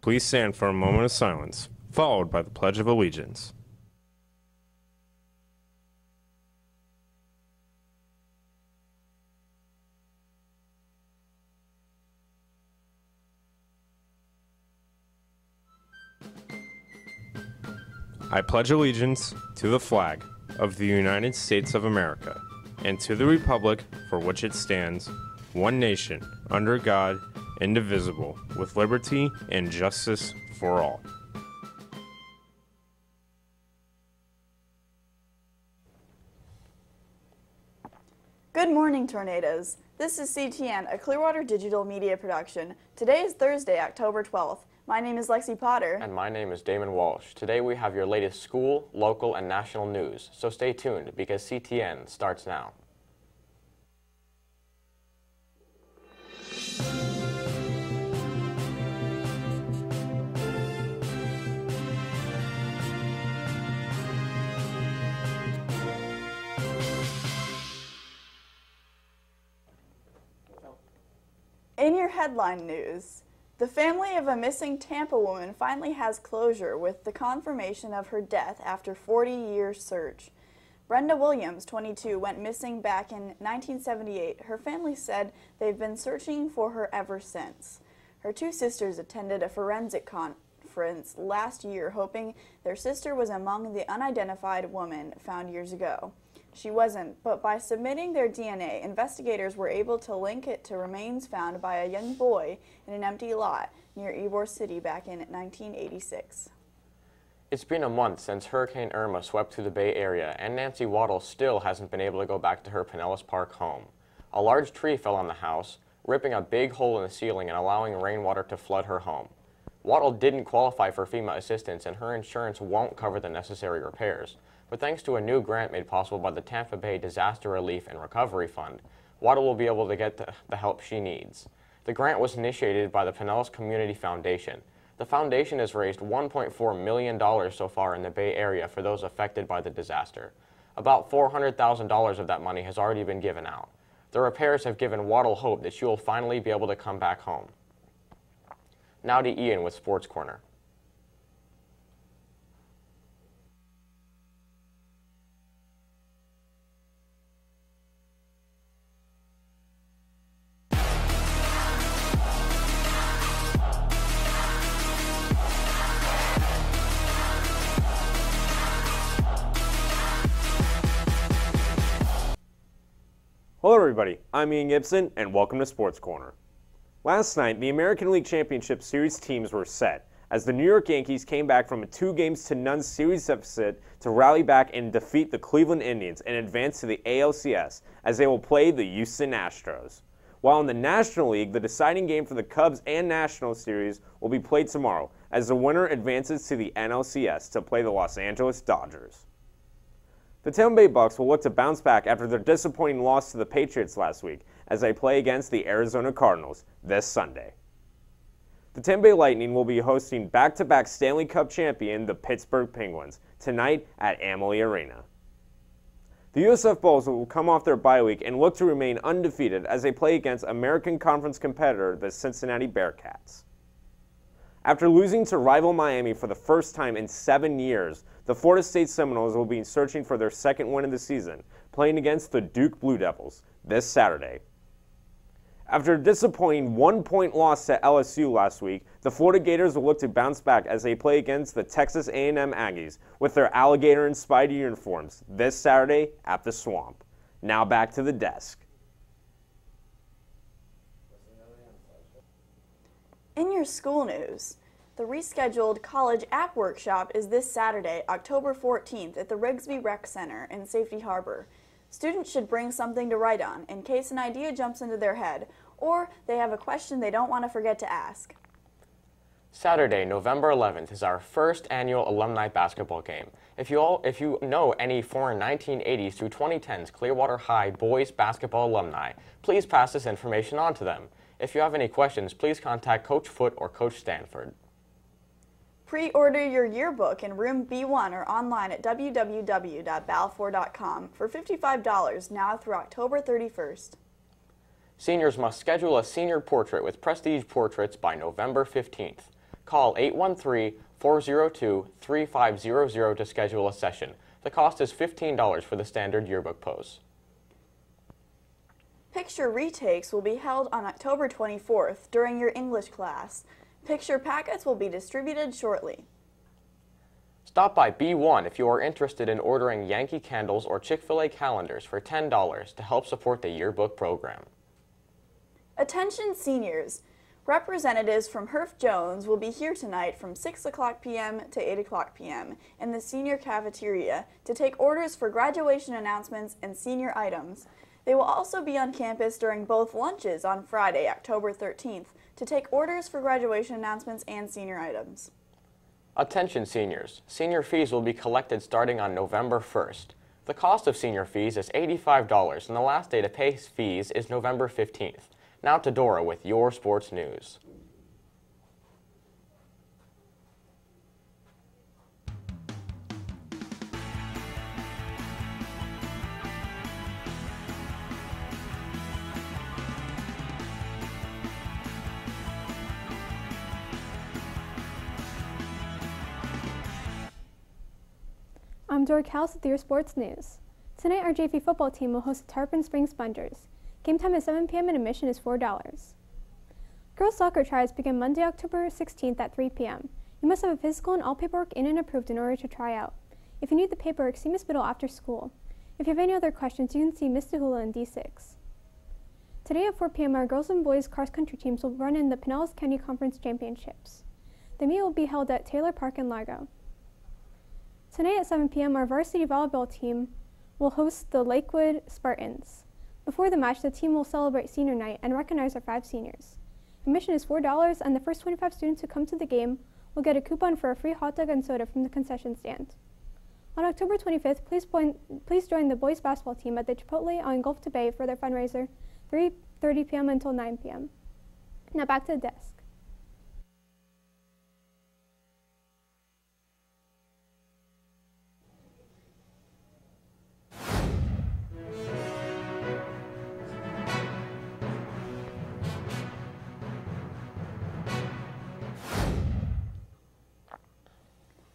please stand for a moment of silence, followed by the Pledge of Allegiance. I pledge allegiance to the flag of the United States of America and to the republic for which it stands, one nation, under God, indivisible, with liberty and justice for all. Good morning, Tornadoes. This is CTN, a Clearwater digital media production. Today is Thursday, October 12th. My name is Lexi Potter. And my name is Damon Walsh. Today we have your latest school, local, and national news. So stay tuned because CTN starts now. In your headline news, the family of a missing Tampa woman finally has closure with the confirmation of her death after 40-year search. Brenda Williams, 22, went missing back in 1978. Her family said they've been searching for her ever since. Her two sisters attended a forensic conference last year hoping their sister was among the unidentified woman found years ago. She wasn't, but by submitting their DNA, investigators were able to link it to remains found by a young boy in an empty lot near Ybor City back in 1986. It's been a month since Hurricane Irma swept through the Bay Area, and Nancy Waddle still hasn't been able to go back to her Pinellas Park home. A large tree fell on the house, ripping a big hole in the ceiling and allowing rainwater to flood her home. Waddle didn't qualify for FEMA assistance, and her insurance won't cover the necessary repairs. But thanks to a new grant made possible by the Tampa Bay Disaster Relief and Recovery Fund, Waddle will be able to get the help she needs. The grant was initiated by the Pinellas Community Foundation. The foundation has raised $1.4 million so far in the Bay Area for those affected by the disaster. About $400,000 of that money has already been given out. The repairs have given Waddle hope that she will finally be able to come back home. Now to Ian with Sports Corner. Hello everybody, I'm Ian Gibson and welcome to Sports Corner. Last night, the American League Championship Series teams were set as the New York Yankees came back from a 2-0 series deficit to rally back and defeat the Cleveland Indians and advance to the ALCS as they will play the Houston Astros. While in the National League, the deciding game for the Cubs and Nationals series will be played tomorrow as the winner advances to the NLCS to play the Los Angeles Dodgers. The Tampa Bay Bucks will look to bounce back after their disappointing loss to the Patriots last week as they play against the Arizona Cardinals this Sunday. The Tampa Bay Lightning will be hosting back-to-back Stanley Cup champion, the Pittsburgh Penguins, tonight at Amalie Arena. The USF Bulls will come off their bye week and look to remain undefeated as they play against American Conference competitor, the Cincinnati Bearcats. After losing to rival Miami for the first time in 7 years, the Florida State Seminoles will be searching for their second win of the season, playing against the Duke Blue Devils this Saturday. After a disappointing 1-point loss to LSU last week, the Florida Gators will look to bounce back as they play against the Texas A&M Aggies with their alligator-inspired uniforms this Saturday at the Swamp. Now back to the desk. In your school news, the rescheduled College App Workshop is this Saturday, October 14th at the Rigsby Rec Center in Safety Harbor. Students should bring something to write on in case an idea jumps into their head or they have a question they don't want to forget to ask. Saturday, November 11th is our first annual alumni basketball game. If you know any former 1980s through 2010s Clearwater High boys basketball alumni, please pass this information on to them. If you have any questions, please contact Coach Foote or Coach Stanford. Pre-order your yearbook in room B1 or online at www.balfour.com for $55 now through October 31st. Seniors must schedule a senior portrait with Prestige Portraits by November 15th. Call 813-402-3500 to schedule a session. The cost is $15 for the standard yearbook pose. Picture retakes will be held on October 24th during your English class. Picture packets will be distributed shortly. Stop by B1 if you are interested in ordering Yankee candles or Chick-fil-A calendars for $10 to help support the yearbook program. Attention seniors! Representatives from Herff Jones will be here tonight from 6 o'clock p.m. to 8 o'clock p.m. in the senior cafeteria to take orders for graduation announcements and senior items. They will also be on campus during both lunches on Friday, October 13th, to take orders for graduation announcements and senior items. Attention seniors, senior fees will be collected starting on November 1st. The cost of senior fees is $85 and the last day to pay fees is November 15th. Now to Dora with your sports news. I'm Dora Kals with your sports news. Tonight our JV football team will host the Tarpon Spring Spongers. Game time is 7 p.m. and admission is $4. Girls soccer tries begin Monday, October 16th at 3 p.m. You must have a physical and all paperwork in and approved in order to try out. If you need the paperwork, see Miss Biddle after school. If you have any other questions, you can see Miss DeHula in D6. Today at 4 p.m. our girls and boys cross-country teams will run in the Pinellas County Conference Championships. The meet will be held at Taylor Park in Largo. Tonight at 7 p.m. our varsity volleyball team will host the Lakewood Spartans. Before the match, the team will celebrate senior night and recognize our 5 seniors. Admission is $4 and the first 25 students who come to the game will get a coupon for a free hot dog and soda from the concession stand. On October 25th, please join the boys basketball team at the Chipotle on Gulf to Bay for their fundraiser, 3:30 p.m. until 9 p.m. Now back to the desk.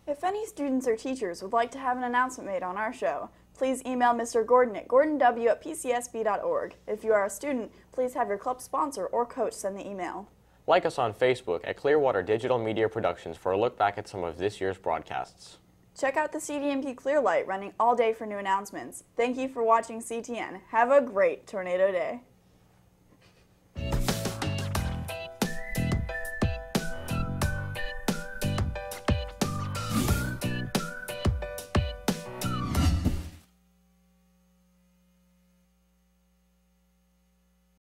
If any students or teachers would like to have an announcement made on our show, please email Mr. Gordon at gordonw@pcsb.org. If you are a student, please have your club sponsor or coach send the email. Like us on Facebook at Clearwater Digital Media Productions for a look back at some of this year's broadcasts. Check out the CDMP Clearlight running all day for new announcements. Thank you for watching CTN. Have a great tornado day.